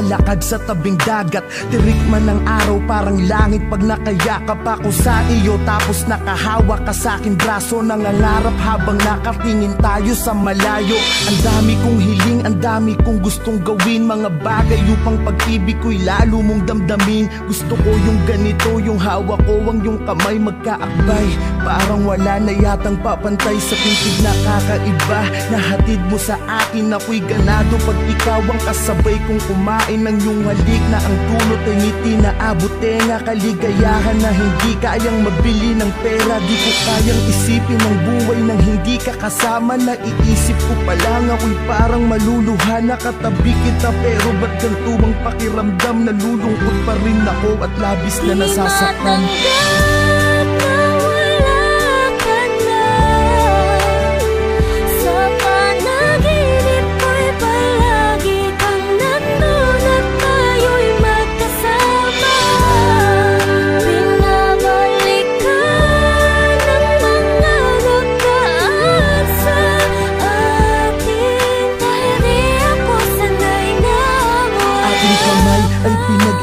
naglalakad sa tabing dagat. Tirik man ng araw parang langit pag nakayakap ako sa iyo. Tapos nakahawak ka sa aking braso, nangangarap habang nakatingin tayo sa malayo. Ang dami kong hiling, ang dami kong gustong gawin, mga bagay upang pag-ibig ko'y lalo mong damdamin. Gusto ko yung ganito, yung hawak ko ang yung kamay magkaakbay. Parang wala na yatang papantay sa pintig na kakaiba. Nahatid mo sa akin, ako'y ganado pag ikaw ang kasabay kong kumain ng iyong halik na ang dulot ay ngiti na abot tenga. Kaligayahan na hindi kayang mabili ng pera. Di ko kayang isipin ang buhay nang hindi ka kasama. Naiisip ko pa lang ako'y parang maluluha. Nakatabi kita pero ba't ganito ang pakiramdam? Nalulungkot pa rin ako at labis na nasasaktan.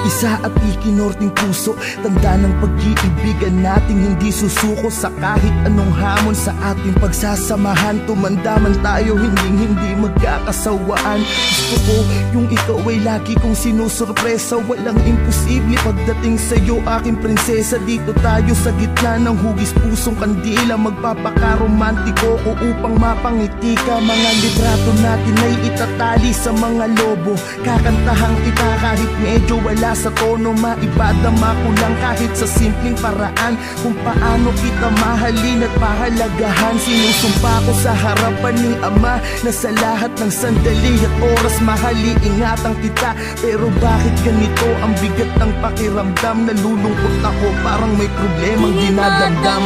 Isa at ikinorting puso, tanda ng pag-iibigan nating hindi susuko sa kahit anong hamon sa ating pagsasamahan. Tumanda man tayo, hindi magkakasawaan. Gusto ko yung ikaw ay lagi kong sinusurpresa. Walang imposible pagdating sa'yo, aking prinsesa. Dito tayo sa gitna ng hugis pusong kandila. Magpapaka-romantiko ko upang mapangiti ka. Mga litrato natin ay itatali sa mga lobo. Kakantahang kita kahit medyo wala sa tono, maibadama ko lang kahit sa simpleng paraan kung paano kita mahalin at pahalagahan. Sinusumpa ko sa harapan ni Ama na sa lahat ng sandali at oras mahali ingatan kita. Pero bakit ganito ang bigat ng pakiramdam? Nalulungkot ako parang may problemang dinadamdam.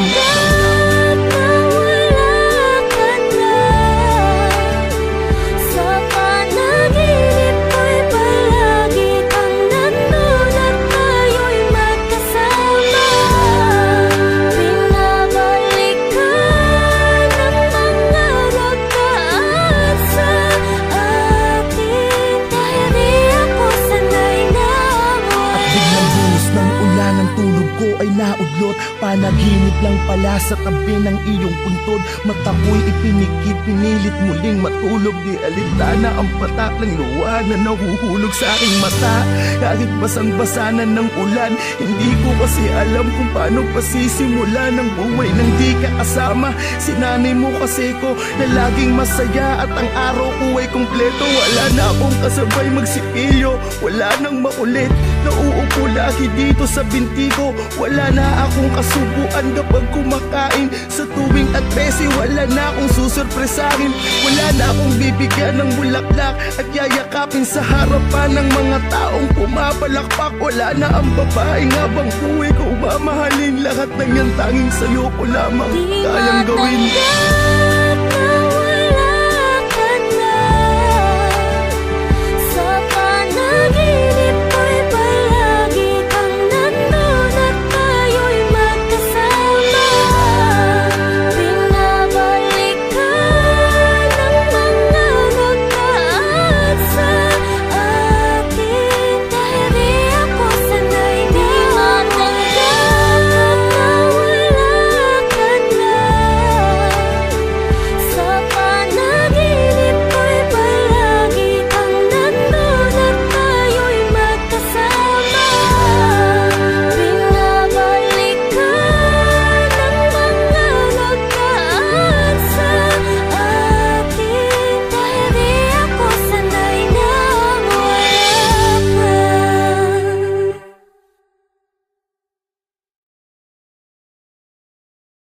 Panaginip lang pala sa tabi ng iyong puntod. Mata ko'y ipinikit, pinilit muling matulog. Di alintana ang patak ng luha na nahuhulog sa aking mata. Kahit basang-basanan ng ulan, hindi ko kasi alam kung paano pasisimulan ang buhay nang di ka kasama. Sinanay mo kasi ko na laging masaya at ang araw ko ay kumpleto. Wala na akong kasabay magsipilyo, wala nang makulit. Nauupo lagi dito sa binti ko. Wala na akong kasubuan kapag kumakain. Sa tuwing at besi, wala na akong susurpresahin. Wala na akong bibigyan ng bulaklak at yayakapin sa harapan ng mga taong pumapalakpak. Wala na ang babaeng habang buhay ko mamahalin. Lahat ng yan tanging sa'yo ko lamang kayang gawin.